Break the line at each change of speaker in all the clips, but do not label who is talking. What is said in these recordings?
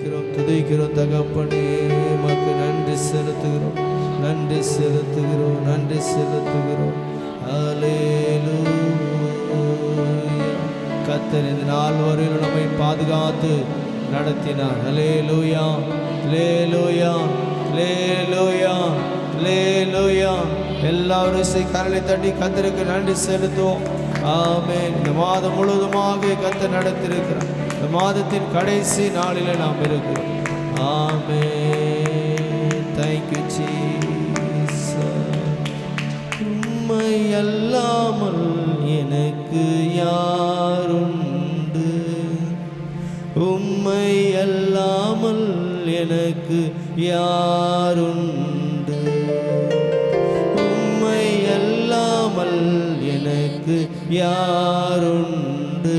துதிக்கிறோம் தகப்பனே. உமக்கு நன்றி செலுத்துகிறோம், நன்றி செலுத்துகிறோம், நன்றி செலுத்துகிறோம். அல்லேலூயா. கர்த்தர் இந்த நாள் வரையிலும் நம்மை பாதுகாத்து நடத்தினார். அல்லேலூயா, அல்லேலூயா, அல்லேலூயா, அல்லேலூயா. எல்லாரும் கரலை தட்டி கர்த்தருக்கு நன்றி செலுத்துவோம். ஆமென். இந்த மாதம் முழுவதுமாக கர்த்தர் நடத்தியிருக்கிறார். இந்த மாதத்தின் கடைசி நாளில் நாம் இருக்கிறோம். ஆமென். Thank you Jesus. உம்மை அல்லாமல் எனக்கு யாருண்டு? உம்மை அல்லாமல் எனக்கு யாருண்டு? உம்மை அல்லாமல் எனக்கு யாருண்டு?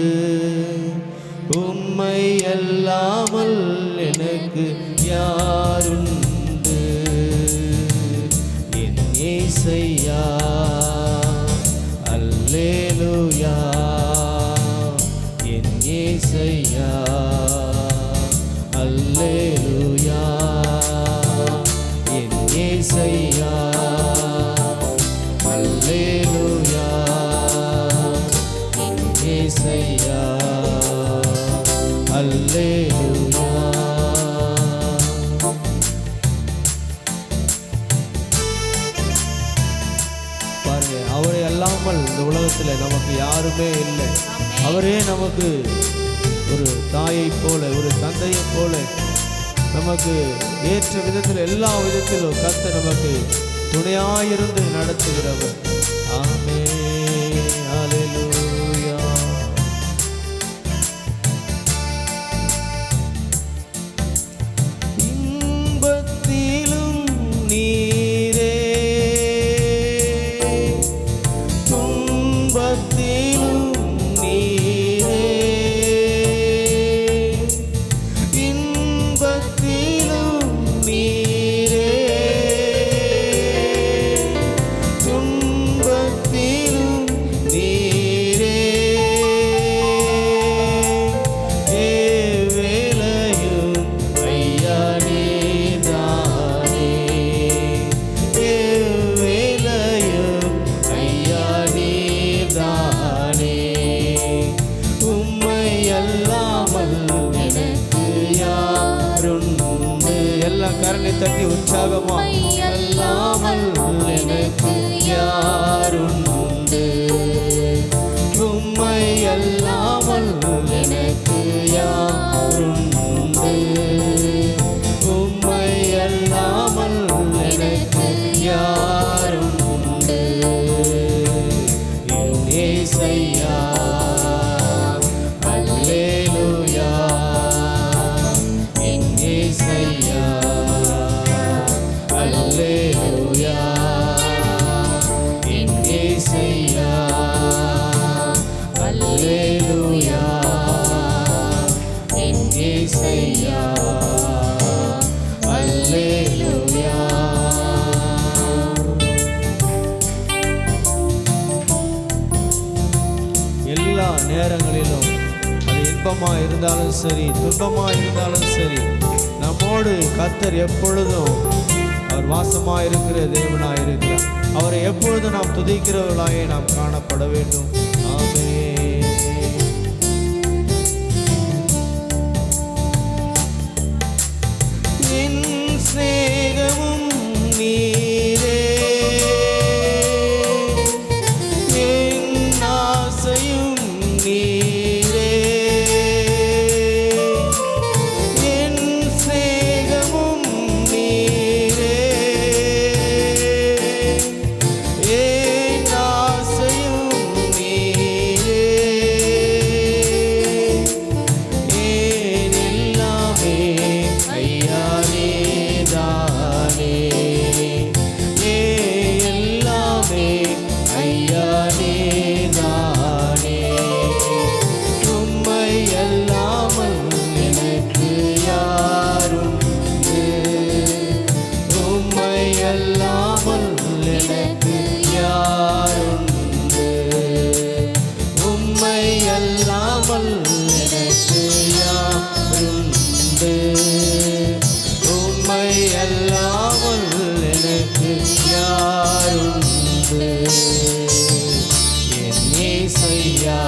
உம்மை அல்லாமல் எனக்கு யாருண்டு? என் இயேசையா, அல்லேலூயா. என் இயேசையா, அல்லேலூயா. என் இயேசையா, அல்லேலூயா. என் இயேசையா, அல்லேலூயா. பாருங்க, அவரை அல்லாமல் இந்த உலகத்தில் நமக்கு யாருமே இல்லை. அவரே நமக்கு ஒரு தாயை போல, ஒரு தந்தையை போல நமக்கு ஏற்ற விதத்தில் எல்லா விதத்திலும் கர்த்தர் நமக்கு துணையாயிருந்து நடத்துகிறவர். ஆமென். அல்லேலூயா. இன்பத்திலும் நீரே, துன்பத்திலும் நீரே. இன்பத்திலும் நீரே, துன்பத்திலும் நீரே. ஏவேளையும் ஐயா நீர்தானே. ஏவேளையும் ஐயா நீர்தானே. உம்மை அல்லாமல் எனக்கு யாருண்டு? எல்லாம் கரனை தட்டி உற்சாகமா. அல்லாமல் எனக்கு யாருண்டு? உம்மை அல்லாமல் எனக்கு யாருண்டு? உம்மை அல்லாமல் எனக்கு யாருண்டு? என் இயேசையா, அல்லேலூயா. என் இயேசையா, அல்லேலூயா. என் இயேசையா, அல்லேலூயா. என் இயேசையா, அல்லேலூயா. எல்லா நேரங்களிலும் அது இன்பமாக இருந்தாலும் சரி, துன்பமாக இருந்தாலும் சரி, நம்மோடு கர்த்தர் எப்பொழுதும் அவர் வாசமாக இருக்கிற தேவனாக இருக்கிறார். அவரை எப்பொழுதும் நாம் துதிக்கிறவர்களாக நாம் காணப்பட வேண்டும். ஆமென். என் சிநேகமும் நீரே, என் ஆசையும் நீரே. என் சிநேகமும் நீரே, என் ஆசையும் நீரே. அல்லாமல் எனக்கு யாருண்டு? என் இயேசையா.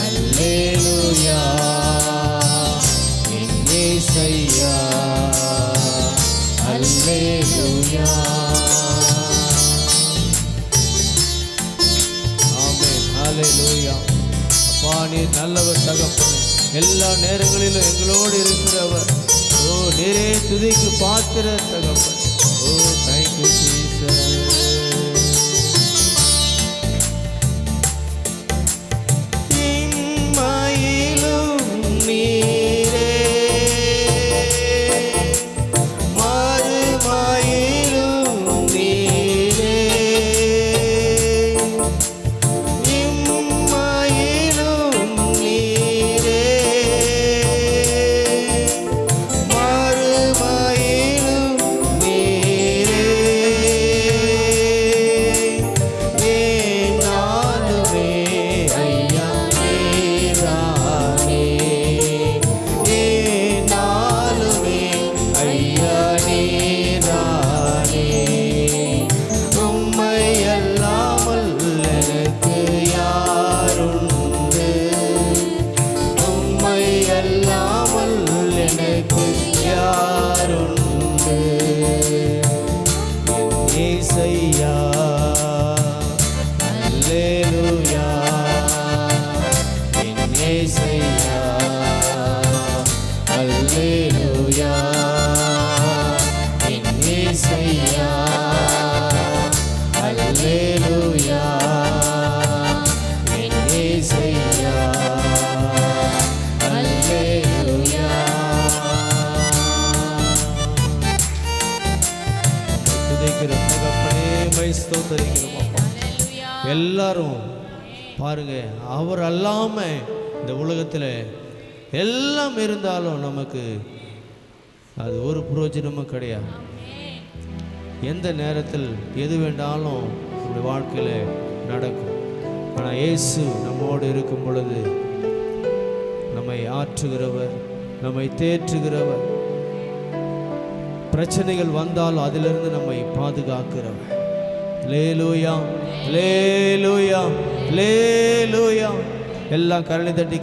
அல்லேலூயா என் இயேசையா. அல்லேலூயா. ஆமென். அல்லேலூயா. அப்பா நீர் நல்லவர் தகப்பனே, எல்லா நேரங்களிலும் எங்களோடு இருக்கிறவர். ஓ நீரே துதிக்கு பாத்திர தகப்பன். ஓ தேங்க்யூ ஜீசஸ். இம்மையிலும் நீரே, மறுமையிலும் நீரே. இம்மையிலும் நீரே, மறுமையிலும் நீரே. ஏனாலுமே ஐயா நீரானே. ஏனாலுமே ஐயா நீரானே. உம்மை அல்லாமல் எனக்கு யாருண்டு? உம்மை அல்லாமல் எனக்கு யாருண்டு? என் இயேசையா. அல்லேலூயா என் இயேசையா. அல்லேலூயா என் இயேசையா. அல்லேலூயா என் இயேசையா. அல்லேலூயா. துதிக்கிற தகப்பனே மை ஸ்தோத்திரிக்கிறோம் அப்பா. எல்லாரும் பாருங்க, அவர் அல்லாம இந்த உலகத்தில் எல்லாம் இருந்தாலும் நமக்கு அது ஒரு பிரயோஜனமும் கிடையாது. எந்த நேரத்தில் எது வேண்டாலும் நம்முடைய வாழ்க்கையில் நடக்கும். ஆனால் இயேசு நம்மோடு இருக்கும் பொழுது நம்மை ஆற்றுகிறவர், நம்மை தேற்றுகிறவர். பிரச்சனைகள் வந்தாலும் அதிலிருந்து நம்மை பாதுகாக்கிறவர். லேலூயா லேலூயா லேலூயா. எல்லாம் கரலை தட்டி